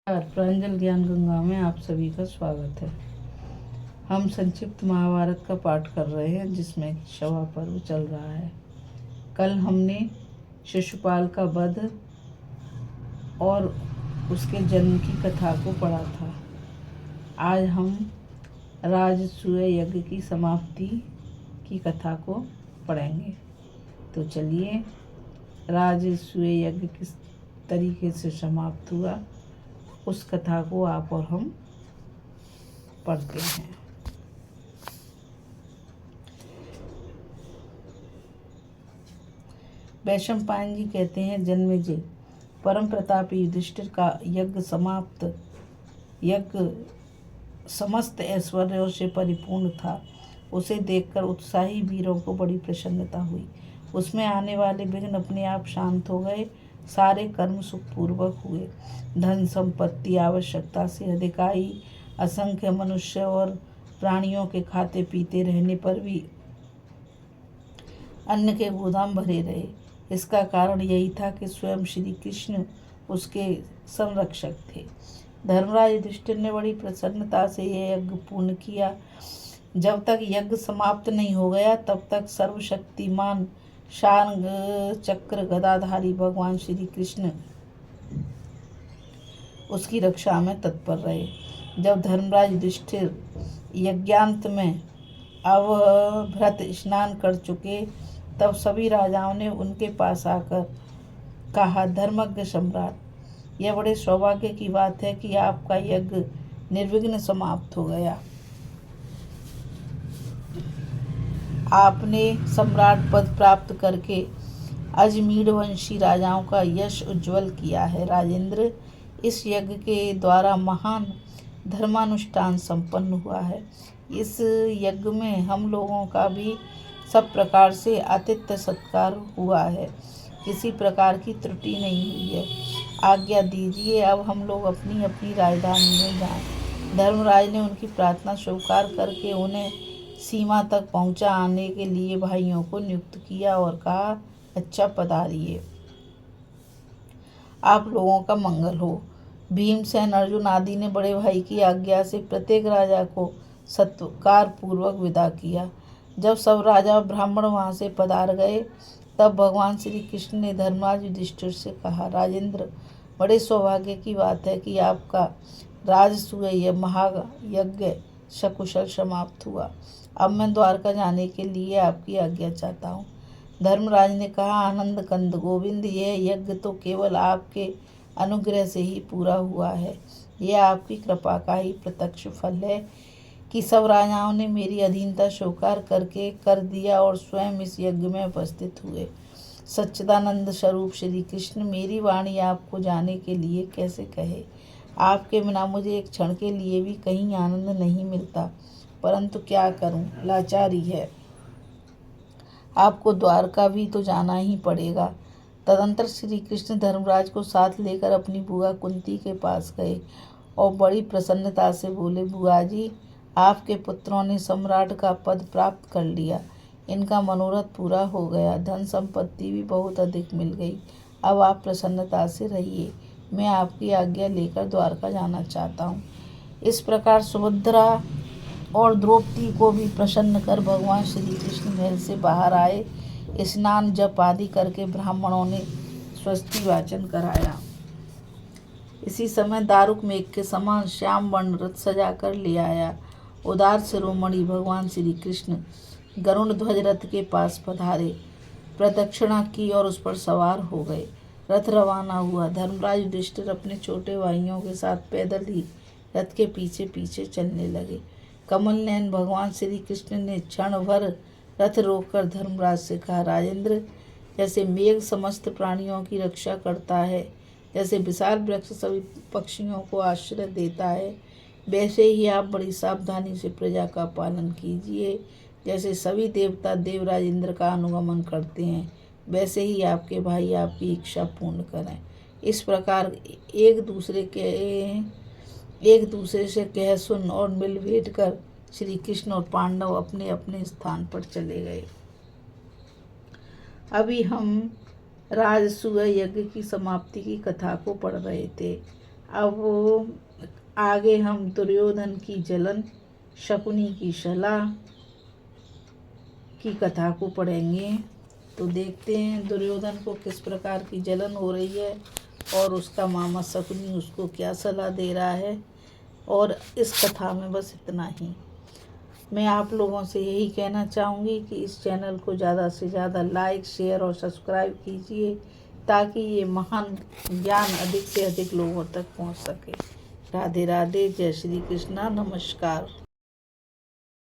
प्रांजल ज्ञान गंगा में आप सभी का स्वागत है। हम संक्षिप्त महाभारत का पाठ कर रहे हैं जिसमें शवा पर्व चल रहा है। कल हमने शिशुपाल का वध और उसके जन्म की कथा को पढ़ा था। आज हम राजसूय यज्ञ की समाप्ति की कथा को पढ़ेंगे। तो चलिए, राजसूय यज्ञ किस तरीके से समाप्त हुआ उस कथा को आप और हम पढ़ते हैं। वैशंपायन जी कहते हैं, जन्मेजय, परम प्रतापी युधिष्ठिर का यज्ञ समस्त ऐश्वर्यों से परिपूर्ण था। उसे देखकर उत्साही वीरों को बड़ी प्रसन्नता हुई। उसमें आने वाले विघ्न अपने आप शांत हो गए। सारे कर्म सुखपूर्वक हुए। धन संपत्ति आवश्यकता से अधिक आई। असंख्य मनुष्य और प्राणियों के खाते पीते रहने पर भी अन्न के गोदाम भरे रहे। इसका कारण यही था कि स्वयं श्री कृष्ण उसके संरक्षक थे। धर्मराज युधिष्ठिर ने बड़ी प्रसन्नता से यह यज्ञ पूर्ण किया। जब तक यज्ञ समाप्त नहीं हो गया तब तक सर्वशक्तिमान शार्ंग चक्र गदाधारी भगवान श्री कृष्ण उसकी रक्षा में तत्पर रहे। जब धर्मराज युधिष्ठिर यज्ञांत में अवभृत स्नान कर चुके तब सभी राजाओं ने उनके पास आकर कहा, धर्मज्ञ सम्राट, यह बड़े सौभाग्य की बात है कि आपका यज्ञ निर्विघ्न समाप्त हो गया। आपने सम्राट पद प्राप्त करके अजमीर वंशी राजाओं का यश उज्ज्वल किया है। राजेंद्र, इस यज्ञ के द्वारा महान धर्मानुष्ठान संपन्न हुआ है। इस यज्ञ में हम लोगों का भी सब प्रकार से आतिथ्य सत्कार हुआ है। किसी प्रकार की त्रुटि नहीं हुई है। आज्ञा दीजिए, अब हम लोग अपनी अपनी राजधानी में जाएं। धर्मराज ने उनकी प्रार्थना स्वीकार करके उन्हें सीमा तक पहुंचा आने के लिए भाइयों को नियुक्त किया और कहा, अच्छा पधारिए, आप लोगों का मंगल हो। भीमसेन, अर्जुन आदि ने बड़े भाई की आज्ञा से प्रत्येक राजा को सत्कार पूर्वक विदा किया। जब सब राजा और ब्राह्मण वहां से पधार गए तब भगवान श्री कृष्ण ने धर्मराज युधिष्ठिर से कहा, राजेंद्र, बड़े सौभाग्य की बात है कि आपका राजसूय महायज्ञ सकुशल समाप्त हुआ। अब मैं द्वारका जाने के लिए आपकी आज्ञा चाहता हूँ। धर्मराज ने कहा, आनंद कंद गोविंद, यह यज्ञ तो केवल आपके अनुग्रह से ही पूरा हुआ है। यह आपकी कृपा का ही प्रत्यक्ष फल है कि सब राजाओं ने मेरी अधीनता स्वीकार करके कर दिया और स्वयं इस यज्ञ में उपस्थित हुए। सच्चिदानंद स्वरूप श्री कृष्ण, मेरी वाणी आपको जाने के लिए कैसे कहे। आपके बिना मुझे एक क्षण के लिए भी कहीं आनंद नहीं मिलता, परंतु क्या करूं, लाचारी है। आपको द्वारका भी तो जाना ही पड़ेगा। तदंतर श्री कृष्ण धर्मराज को साथ लेकर अपनी बुआ कुंती के पास गए और बड़ी प्रसन्नता से बोले, बुआ जी, आपके पुत्रों ने सम्राट का पद प्राप्त कर लिया। इनका मनोरथ पूरा हो गया। धन संपत्ति भी बहुत अधिक मिल गई। अब आप प्रसन्नता से रहिए। मैं आपकी आज्ञा लेकर द्वारका जाना चाहता हूँ। इस प्रकार सुभद्रा और द्रौपदी को भी प्रसन्न कर भगवान श्री कृष्ण महल से बाहर आए। स्नान जप आदि करके ब्राह्मणों ने स्वस्ति वाचन कराया। इसी समय दारुक मेघ के समान श्याम वर्ण रथ सजा कर ले आया। उदार शिरोमणि भगवान श्री कृष्ण गरुड़ ध्वज रथ के पास पधारे, प्रदक्षिणा की और उस पर सवार हो गए। रथ रवाना हुआ। धर्मराज युधिष्ठिर अपने छोटे भाइयों के साथ पैदल ही रथ के पीछे पीछे चलने लगे। कमल नयन भगवान श्री कृष्ण ने क्षण भर रथ रोककर धर्मराज से कहा, राजेंद्र, जैसे मेघ समस्त प्राणियों की रक्षा करता है, जैसे विशाल वृक्ष सभी पक्षियों को आश्रय देता है, वैसे ही आप बड़ी सावधानी से प्रजा का पालन कीजिए। जैसे सभी देवता देवराज इंद्र का अनुगमन करते हैं, वैसे ही आपके भाई आपकी इच्छा पूर्ण करें। इस प्रकार एक दूसरे से कह सुन और मिल भेंट कर श्री कृष्ण और पांडव अपने अपने स्थान पर चले गए। अभी हम राजसूय यज्ञ की समाप्ति की कथा को पढ़ रहे थे। अब आगे हम दुर्योधन की जलन, शकुनी की सलाह की कथा को पढ़ेंगे। तो देखते हैं दुर्योधन को किस प्रकार की जलन हो रही है और उसका मामा शकुनी उसको क्या सलाह दे रहा है। और इस कथा में बस इतना ही। मैं आप लोगों से यही कहना चाहूँगी कि इस चैनल को ज़्यादा से ज़्यादा लाइक, शेयर और सब्सक्राइब कीजिए ताकि ये महान ज्ञान अधिक से अधिक लोगों तक पहुँच सके। राधे राधे, जय श्री कृष्णा, नमस्कार।